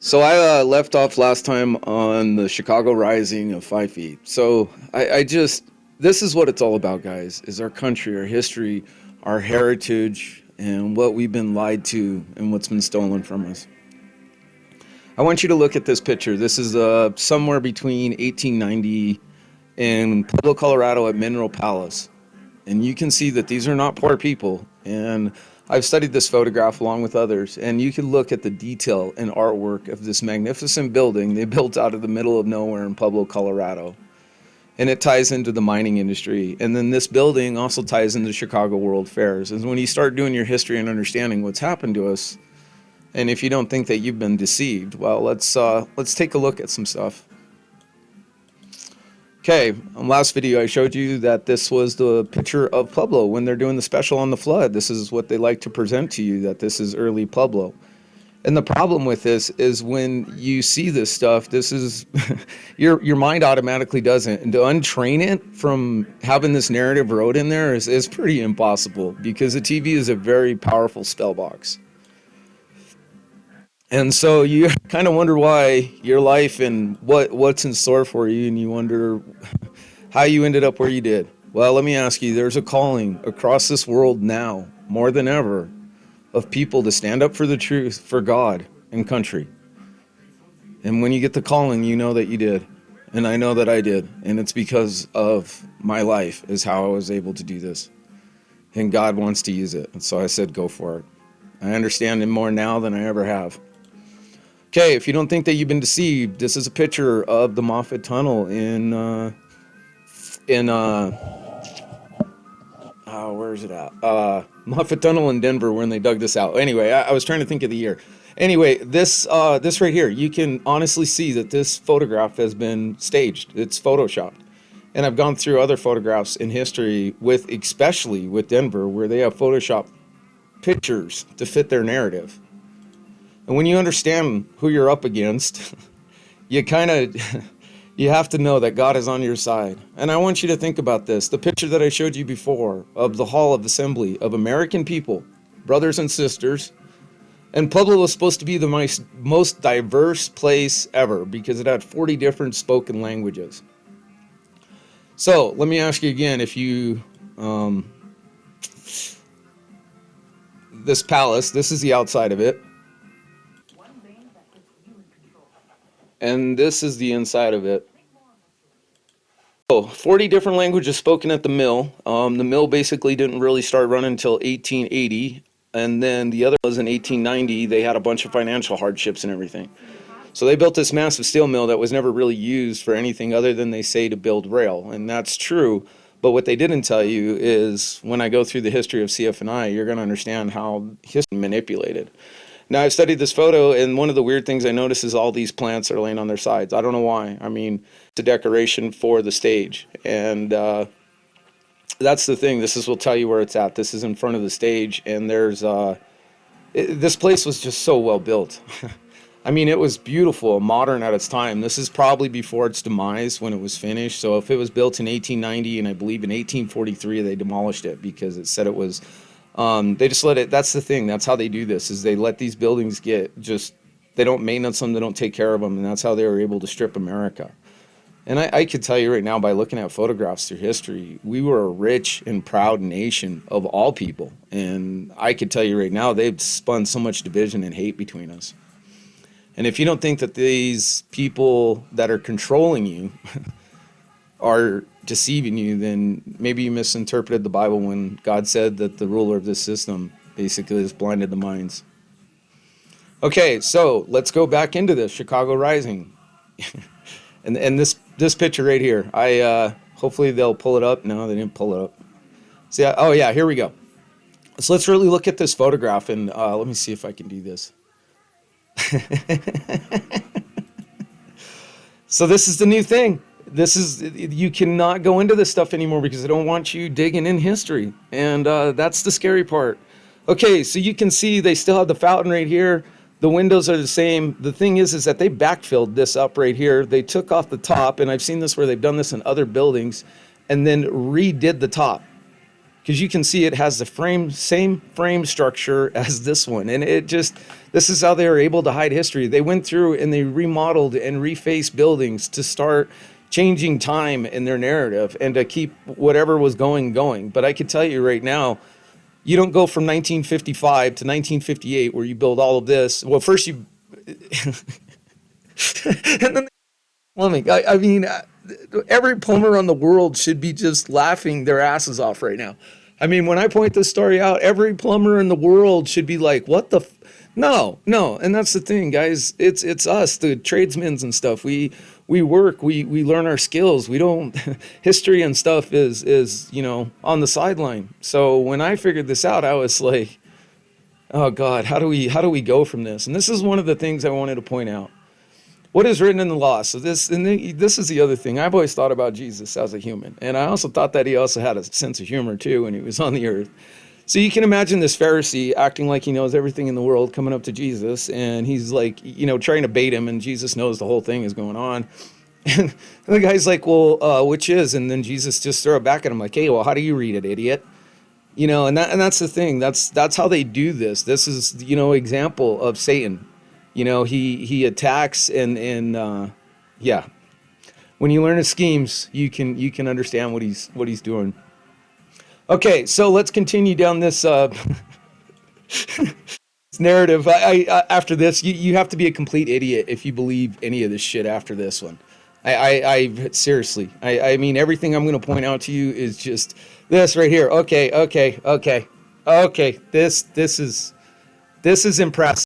So I left off last time on the Chicago Rising of 5 feet. This is what it's all about, guys, is our country, our history, our heritage, and what we've been lied to and what's been stolen from us. I want you to look at this picture. This is somewhere between 1890 in Pueblo, Colorado at Mineral Palace. And you can see that these are not poor people. And I've studied this photograph along with others, and you can look at the detail and artwork of this magnificent building they built out of the middle of nowhere in Pueblo, Colorado. And it ties into the mining industry. And then this building also ties into Chicago World Fairs. And when you start doing your history and understanding what's happened to us, and if you don't think that you've been deceived, well, let's take a look at some stuff. Okay, on last video I showed you that this was the picture of Pueblo when they're doing the special on the flood. This is what they like to present to you, that this is early Pueblo. And the problem with this is when you see this stuff, this is your mind automatically doesn't. And to untrain it from having this narrative wrote in there is pretty impossible, because the TV is a very powerful spell box. And so you kind of wonder why your life and what's in store for you, and you wonder how you ended up where you did. Well, let me ask you, there's a calling across this world now, more than ever, of people to stand up for the truth, for God and country. And when you get the calling, you know that you did. And I know that I did. And it's because of my life is how I was able to do this. And God wants to use it. And so I said, go for it. I understand it more now than I ever have. Okay, if you don't think that you've been deceived, this is a picture of the Moffat Tunnel where is it at? Moffat Tunnel in Denver, when they dug this out. Anyway, I was trying to think of the year. Anyway, this right here, you can honestly see that this photograph has been staged. It's photoshopped. And I've gone through other photographs in history especially with Denver, where they have photoshopped pictures to fit their narrative. And when you understand who you're up against, you have to know that God is on your side. And I want you to think about this. The picture that I showed you before of the Hall of Assembly of American people, brothers and sisters. And Pueblo was supposed to be the most diverse place ever, because it had 40 different spoken languages. So let me ask you again, if you, this palace, this is the outside of it. And this is the inside of it. So 40 different languages spoken at the mill. The mill basically didn't really start running until 1880. And then the other was in 1890. They had a bunch of financial hardships and everything. So they built this massive steel mill that was never really used for anything other than, they say, to build rail. And that's true. But what they didn't tell you is, when I go through the history of CF&I, you're going to understand how history manipulated. Now, I've studied this photo, and one of the weird things I notice is all these plants are laying on their sides. I don't know why. I mean, it's a decoration for the stage. And that's the thing. This will tell you where it's at. This is in front of the stage, and this place was just so well built. I mean, it was beautiful, modern at its time. This is probably before its demise when it was finished. So if it was built in 1890, and I believe in 1843 they demolished it because it said it was... they just let it, that's the thing, that's how they do this, is they let these buildings they don't maintenance them, they don't take care of them, and that's how they were able to strip America. And I could tell you right now, by looking at photographs through history, we were a rich and proud nation of all people. And I could tell you right now, they've spun so much division and hate between us. And if you don't think that these people that are controlling you are deceiving you, then maybe you misinterpreted the Bible when God said that the ruler of this system basically has blinded the minds. Okay, so let's go back into this Chicago Rising. and this picture right here, hopefully they'll pull it up. No, they didn't pull it up. See, oh yeah, here we go. So let's really look at this photograph, and let me see if I can do this. So this is the new thing. You cannot go into this stuff anymore because they don't want you digging in history. And that's the scary part. Okay, so you can see they still have the fountain right here. The windows are the same. The thing is that they backfilled this up right here. They took off the top, and I've seen this where they've done this in other buildings, and then redid the top. because you can see it has the same frame structure as this one. And this is how they were able to hide history. They went through and they remodeled and refaced buildings to start changing time in their narrative and to keep whatever was going. But I can tell you right now, you don't go from 1955 to 1958 where you build all of this. Well, first you, and then plumbing. I mean, every plumber on the world should be just laughing their asses off right now. I mean, when I point this story out, every plumber in the world should be like, "What the?" No, no, and that's the thing, guys. It's us, the tradesmen and stuff. We work, we learn our skills. We don't history and stuff is on the sideline. So when I figured this out, I was like, "Oh God, how do we go from this?" And this is one of the things I wanted to point out. What is written in the law? So this is the other thing. I've always thought about Jesus as a human, and I also thought that he also had a sense of humor too when he was on the earth. So you can imagine this Pharisee acting like he knows everything in the world, coming up to Jesus, and he's like, trying to bait him, and Jesus knows the whole thing is going on. And the guy's like, well, which is? And then Jesus just throw it back at him like, hey, well, how do you read it, idiot? And that's the thing. That's how they do this. This is, example of Satan. He attacks and yeah. When you learn his schemes, you can understand what he's doing. Okay, so let's continue down this narrative. I after this, you have to be a complete idiot if you believe any of this shit after this one. I seriously, I mean, everything I'm going to point out to you is just this right here. Okay. This is impressive.